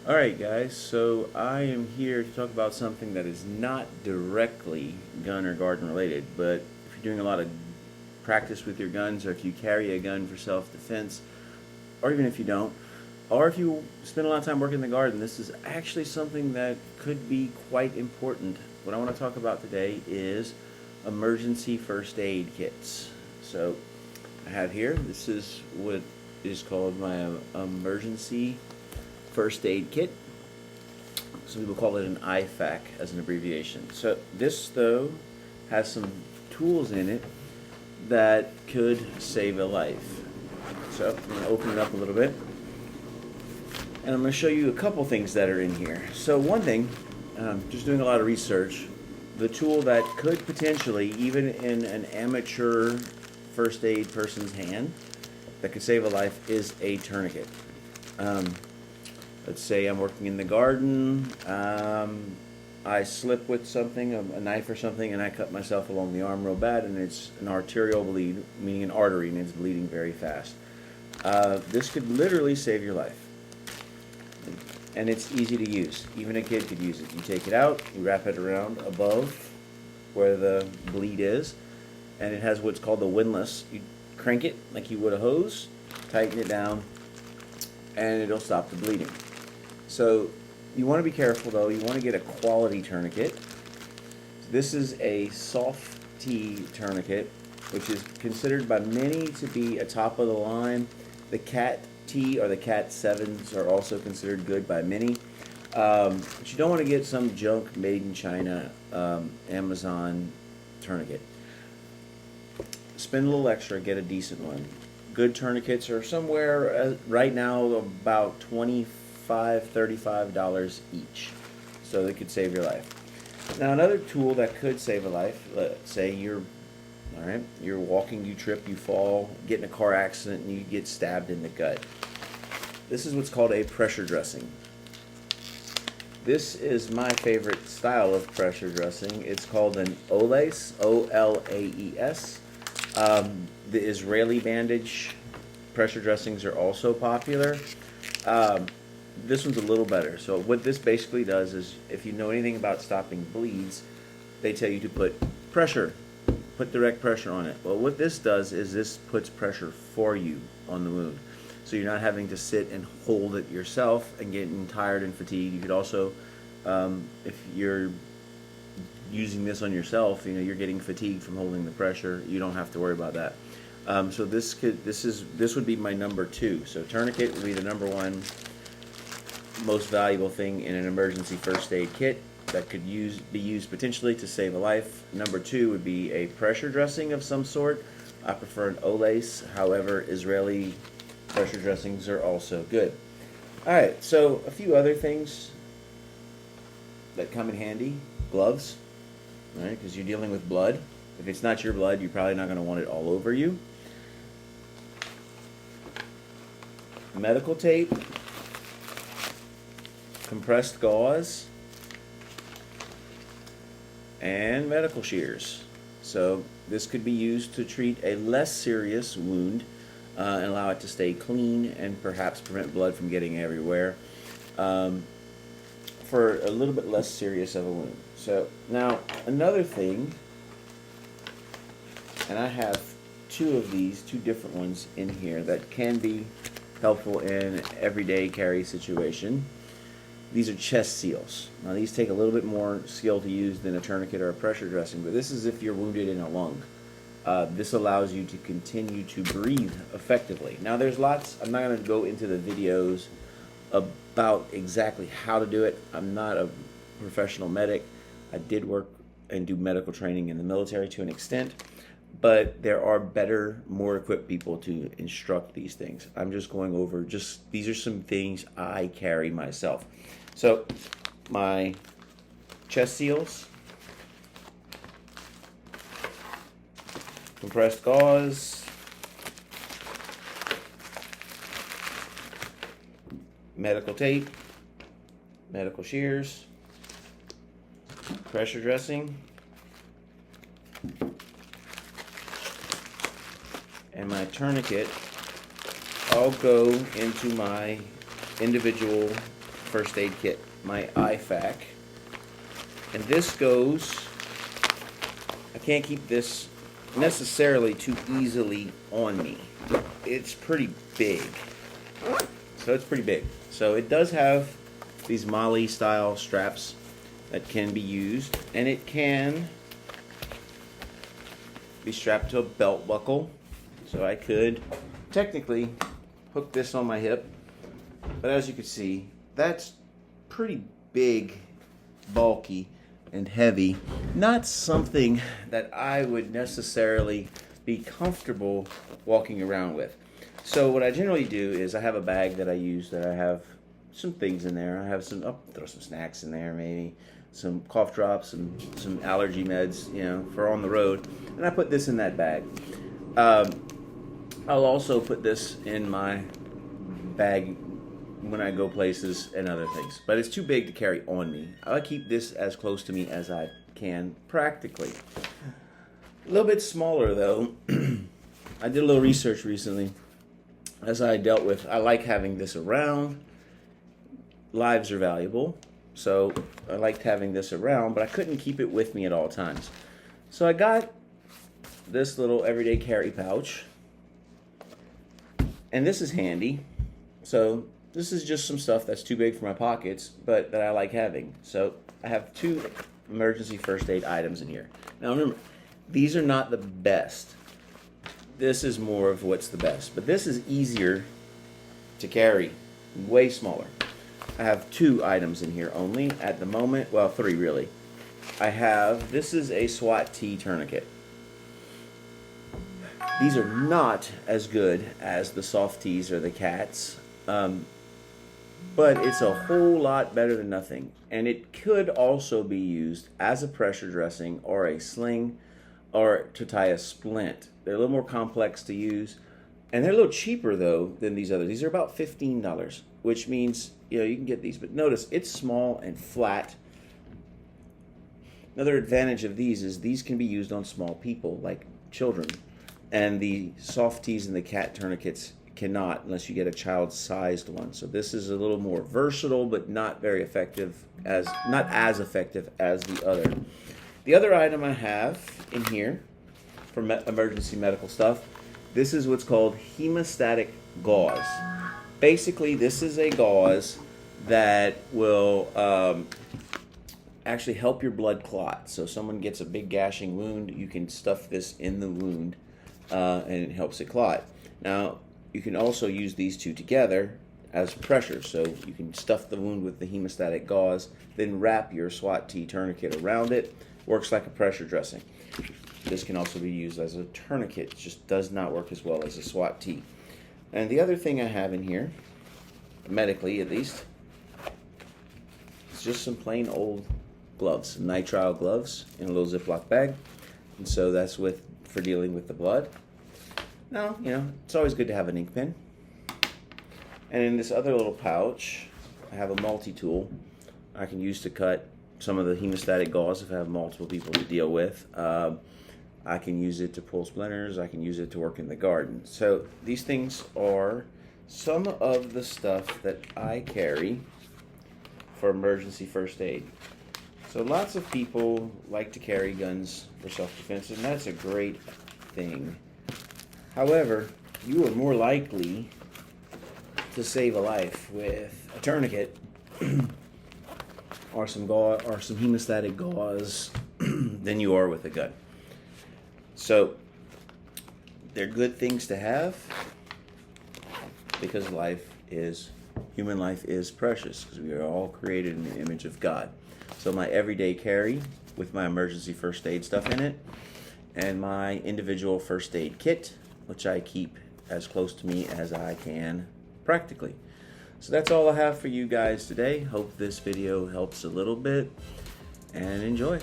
Alright guys, so I am here to talk about something that is not directly gun or garden related, but if you're doing a lot of practice with your guns, or if you carry a gun for self-defense, or even if you don't, or if you spend a lot of time working in the garden, this is actually something that could be quite important. What I want to talk about today is emergency first aid kits. So I have here, this is what is called my emergency first aid kit. Some people call it an IFAC as an abbreviation. So this, though, has some tools in it that could save a life. So I'm going to open it up a little bit, and I'm going to show you a couple things that are in here. So one thing, just doing a lot of research, the tool that could potentially, even in an amateur first aid person's hand, that could save a life is a tourniquet. Let's say I'm working in the garden, I slip with something, a knife or something, and I cut myself along the arm real bad, and it's an arterial bleed, meaning an artery, and it's bleeding very fast. This could literally save your life. And it's easy to use. Even a kid could use it. You take it out, you wrap it around above where the bleed is, and it has what's called the windlass. You crank it like you would a hose, tighten it down, and it'll stop the bleeding. So you want to be careful though. You want to get a quality tourniquet. This is a soft T tourniquet, which is considered by many to be a top of the line. The Cat T or the Cat 7s are also considered good by many. But you don't want to get some junk made in China Amazon tourniquet. Spend a little extra, get a decent one. Good tourniquets are somewhere right now about $25–$35 each, so they could save your life. Now another tool that could save a life, let's say you're walking, you trip, you fall, get in a car accident, and you get stabbed in the gut. This is what's called a pressure dressing. This is my favorite style of pressure dressing. It's called an OLAES, O-L-A-E-S. The Israeli bandage pressure dressings are also popular. This one's a little better. So what this basically does is, if you know anything about stopping bleeds, they tell you to put direct pressure on it. Well, what this does is this puts pressure for you on the wound. So you're not having to sit and hold it yourself and getting tired and fatigued. You could also, if you're using this on yourself, you're getting fatigued from holding the pressure, you don't have to worry about that. So this would be my number 2. So tourniquet would be the number 1 most valuable thing in an emergency first aid kit that could be used potentially to save a life. Number 2 would be a pressure dressing of some sort. I prefer an OLAES, however, Israeli pressure dressings are also good. Alright, so a few other things that come in handy. Gloves, right? Because you're dealing with blood. If it's not your blood, you're probably not going to want it all over you. Medical tape, compressed gauze, and medical shears. So this could be used to treat a less serious wound and allow it to stay clean and perhaps prevent blood from getting everywhere for a little bit less serious of a wound. So now another thing, and I have 2 of these, 2 different ones in here that can be helpful in everyday carry situation. These are chest seals. Now these take a little bit more skill to use than a tourniquet or a pressure dressing, but this is if you're wounded in a lung. This allows you to continue to breathe effectively. Now there's lots, I'm not going to go into the videos about exactly how to do it. I'm not a professional medic. I did work and do medical training in the military to an extent, but there are better, more equipped people to instruct these things. I'm just going over, these are some things I carry myself. So my chest seals, compressed gauze, medical tape, medical shears, pressure dressing, and my tourniquet all go into my individual first aid kit, my IFAC. And this goes, I can't keep this necessarily too easily on me. It's pretty big. So it's pretty big. So it does have these Molly style straps that can be used, and it can be strapped to a belt buckle. So I could technically hook this on my hip, but as you can see, that's pretty big, bulky, and heavy. Not something that I would necessarily be comfortable walking around with. So what I generally do is I have a bag that I use that I have some things in there. I have some, I'll throw some snacks in there, maybe some cough drops and some allergy meds, you know, for on the road. And I put this in that bag. I'll also put this in my bag when I go places and other things. But it's too big to carry on me. I'll keep this as close to me as I can practically. A little bit smaller though. I did a little research recently. As I dealt with, I like having this around. Lives are valuable. So I liked having this around, but I couldn't keep it with me at all times. So I got this little everyday carry pouch. And this is handy. So this is just some stuff that's too big for my pockets, but that I like having. So I have 2 emergency first aid items in here. Now remember, these are not the best. This is more of what's the best. But this is easier to carry, way smaller. I have 2 items in here only at the moment. Well, 3 really. I have, this is a SWAT T tourniquet. These are not as good as the soft tees or the cats, but it's a whole lot better than nothing. And it could also be used as a pressure dressing or a sling or to tie a splint. They're a little more complex to use, and they're a little cheaper though than these others. These are about $15, which means, you know, you can get these, but notice it's small and flat. Another advantage of these is these can be used on small people like children. And the soft tees and the cat tourniquets cannot unless you get a child-sized one. So this is a little more versatile, but not very effective not as effective as the other. The other item I have in here for emergency medical stuff, this is what's called hemostatic gauze. Basically, this is a gauze that will actually help your blood clot. So if someone gets a big gashing wound, you can stuff this in the wound. And it helps it clot. Now, you can also use these 2 together as pressure. So you can stuff the wound with the hemostatic gauze, then wrap your SWAT T tourniquet around it. Works like a pressure dressing. This can also be used as a tourniquet. It just does not work as well as a SWAT T. And the other thing I have in here, medically at least, is just some plain old gloves, some nitrile gloves in a little Ziploc bag. And so that's for dealing with the blood. Now, you know, it's always good to have an ink pen. And in this other little pouch, I have a multi-tool I can use to cut some of the hemostatic gauze if I have multiple people to deal with. I can use it to pull splinters. I can use it to work in the garden. So these things are some of the stuff that I carry for emergency first aid. So lots of people like to carry guns for self-defense, and that's a great thing. However, you are more likely to save a life with a tourniquet or some gauze or some hemostatic gauze than you are with a gun. So they're good things to have because human life is precious, because we are all created in the image of God. So my everyday carry with my emergency first aid stuff in it, and my individual first aid kit, which I keep as close to me as I can practically. So that's all I have for you guys today. Hope this video helps a little bit, and enjoy.